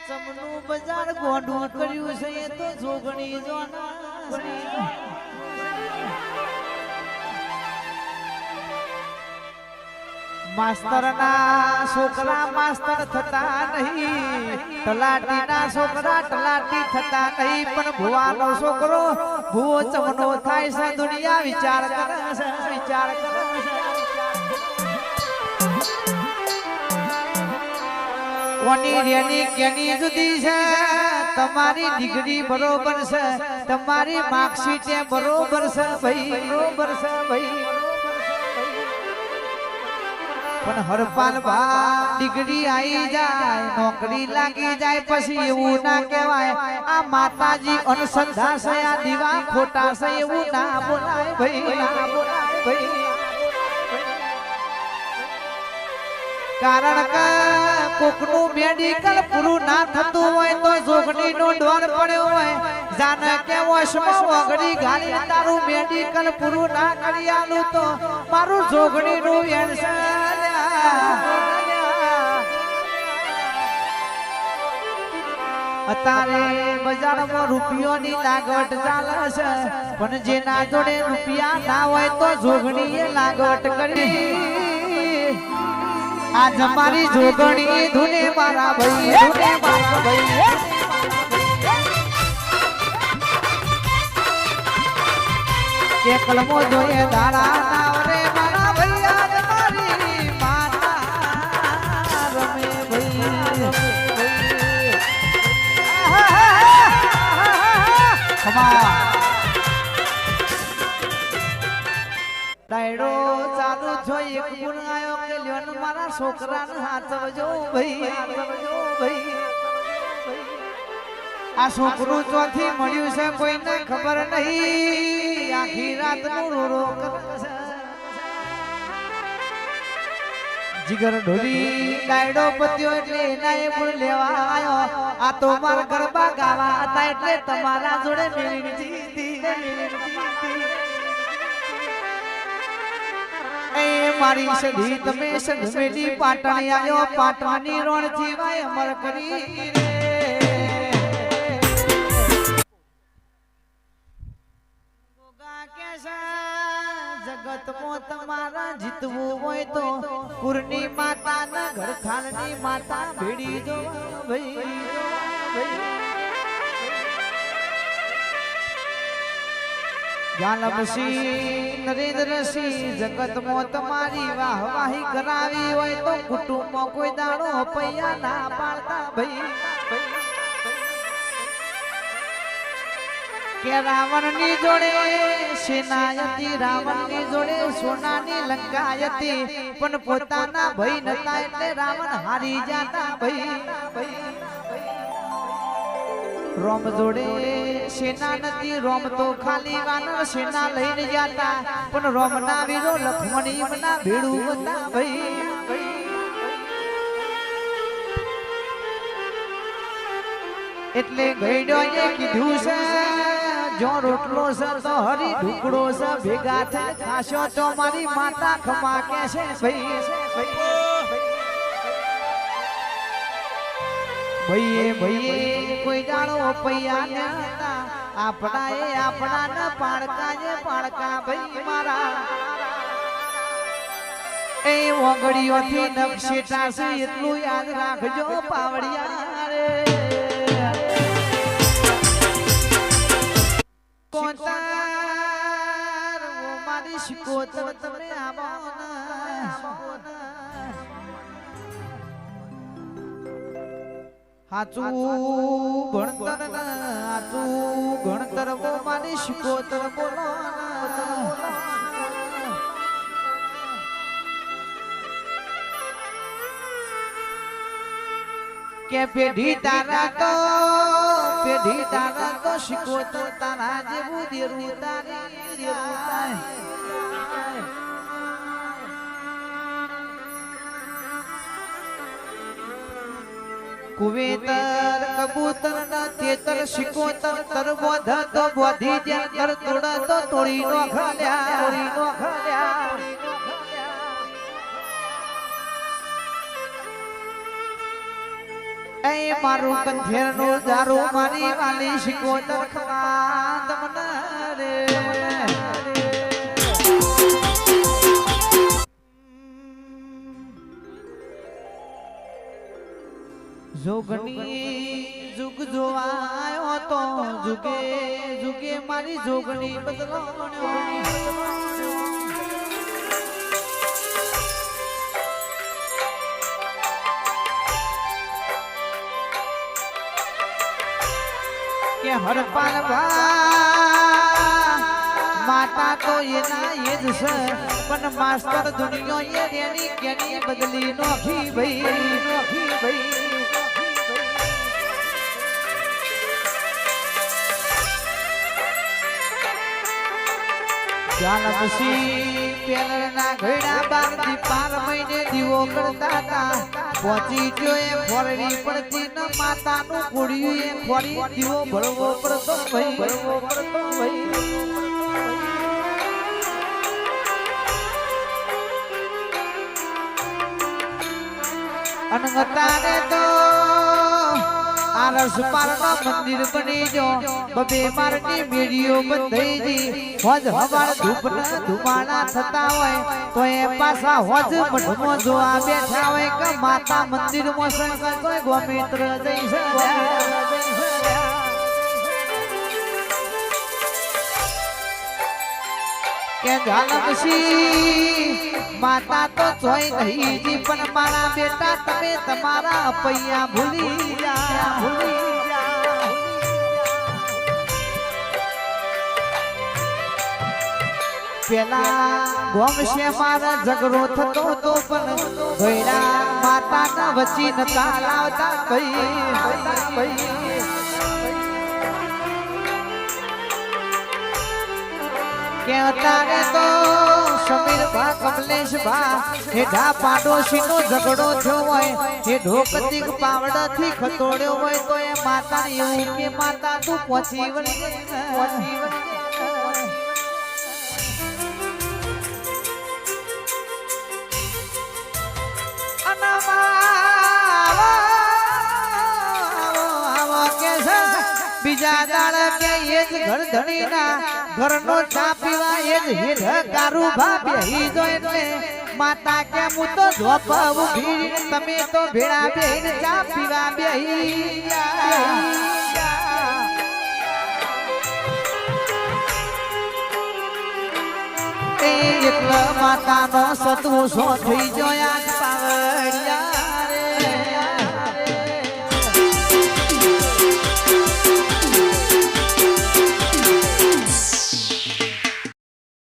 ચમનું બજાર ગોંડું કર્યું છે એ તો જોગણી જોના માસ્તરના છોકરા માસ્તર થતા નહીં, તલાટીના છોકરા તલાટી થતા નહીં, પણ ભુવાનો છોકરો ભુવો ચમનો થાય છે. દુનિયા વિચાર કરે છે, વિચાર કરે છે. કોની રેની કેની જુદી છે, તમારી ડિગ્રી બરોબર છે, તમારી માર્કશીટ બરોબર છે ભાઈ, બરોબર છે ભાઈ. પણ હરપાલ ભા ડિગ્રી આવી જાય, નોકરી લાગી જાય, પછી એવું ના કહેવાય આ માતાજી અનસંધા છે, આ દીવા ખોટા છે, એવું ના બોલાય ભાઈ, ના બોલાય ભાઈ. કારણ કે કોકનું મેડિકલ પૂરું ના થતું હોય તો જોગણી નો ડોર પડ્યો હોય, જાને કે વશમાં વગડી ગાલી તારું મેડિકલ પૂરું ના કરી આલું તો મારું જોગણી નું અત્યારે બજારમાં રૂપિયોની લાગવટ ચાલે છે, પણ જેના જોડે રૂપિયા ના હોય તો જોગણી લાગવટ કરી. આજ મારી જોગણી ધૂને મારા ભાઈ, ધૂને મારા ભાઈ. કે કલમો જોઈએ દાડા નાવરે મારા ભાઈ, આજ મારી માતા રમે ભાઈ. ડાયડો ચાલુ છો એક ગુણ આયો કે લ્યોન મારા છોકરાને હાચવજો ભાઈ, હાચવજો ભાઈ. આ છોકરું ચોથી મળ્યું છે કોઈને ખબર નહીં, આખી રાત નું રોરો કરે છે. જીગર ઢોલી ડાયડો પત્યો એટલે એના એ ગુણ લેવા આવ્યો. આ તો મારા ગરબા ગાવા હતા એટલે તમારા જોડે મેળવી જીતી. મારી સધી તમે સધમેલી પાટણ આવ્યો, પાટણની રોણ જીવાય અમર કરી રે. ગોગા કેસા જગતમાં તમારા જીતવું હોય તો કુરની માતા ના ઘર ખાનની માતા ભેડી દો ભાઈ, ભાઈ. જાનમસિંહ નરેન્દ્રસિંહ જગતમાં તમારી વાહવાહી કરાવી હોય તો કુટુંબમાં કોઈ દાડો પૈયા ના પાડતા ભાઈ. કે રાવણની જોડે સેના હતી, રાવણની જોડે સોનાની લંકા હતી, પણ પોતાના ભાઈ નતા એટલે રાવણ હારી જાતા ભાઈ, ભાઈ. રોમ જોડે સેના નથી, રોમ તો ખાલી વાનર સેના લઈને જતા, પણ રોમ ના વીરો લક્ષ્મણ ના ભેડું હતા ભાઈ. એટલે ગઈડો એ કીધું છે જો રોટલો છે તો હરી ઢુકડો છે, ભેગા થાય ખાશો તો મારી માતા ખમા કે છે ભાઈ, ભાઈએ ભાઈએ કોઈ દાડો પૈયા ને હતા, આપણા એ આપણા ના પાડકા એ પાડકા ભાઈ મારા. એ ઓગળીઓથી નકશેટા છે એટલું યાદ રાખજો પાવડિયા રે. કોંતાર મારી શિકોતર તમે આવો હાચું ભણતર હાચું ગણતર મારી શિકોતર બોલો. કે પેઢી તારા તો શિકોતર તારા જેવું દેરું તારી. કુવેતર કબૂતર ના તેતર શિકોતર તર બોધા તો બોધી જ્યાં તર તોડા તો તોડી નો ખાલ્યા, તોડી નો ખાલ્યા. એ મારું કંઠેરનું દારૂ મારી વાલી શિકોતર ખવાત મને રે જોગણી જુગ જોવાયો તો જુગે જુગે મારી જોગણી બદલો કે હરપાલ માતા તો એના એ જ છે પણ માસ્ટર દુનિયો એ રેની કેની બદલી નોખી ભાઈ જાનમસી પેલના ઘડા બારથી 5 મહિને દીવો કરતા હતા પહોંચી ગયો એ ફોરડી પડતી ન માતાનું કુડિયું એ ફોડી દીવો ભળવો પડતો ભાઈ અનગતાને તો આરસ પારનો મંદિર બની જો બબે મારની મેડીઓ બંધાઈ જી હોજ હવાર ધૂપના ધુમાડા થતા હોય તો એ પાછા હોજ મઢમાં જોવા બેઠા હોય કે માતા મંદિરમાં સંકર કોઈ ગોમિત્ર જઈ કે ઝાલમસી માતા તો જોઈ નહીં જી પણ મારા બેટા તમે તમારા પૈયા ભૂલી જા પેલા ગોમશે મારા ઝઘડો થતો તો પણ ભૈરા માતાના વચ્ચે નતા લાવતા ભાઈ કે અત્યારે તો સમીર ભા કમલેશ ભા હેઠા પાડોશી નો ઝઘડો થયો હોય એ ઢોકતીક પાવડા થી ખતોડ્યો હોય તો એ માતા એવું કે માતા તું પહોંચી વળી બીજા દાડા કે એ જ ઘર ધણીના ઘરનો ચા પીવા એ જ હેઠ કારું ભા બેહી જો એટલે માતા કે હું તો ધોપ ઉભી તમે તો ભેળા બેહીને ચા પીવા બેહી એકલા માતાનો સતવો સો થઈ જોયા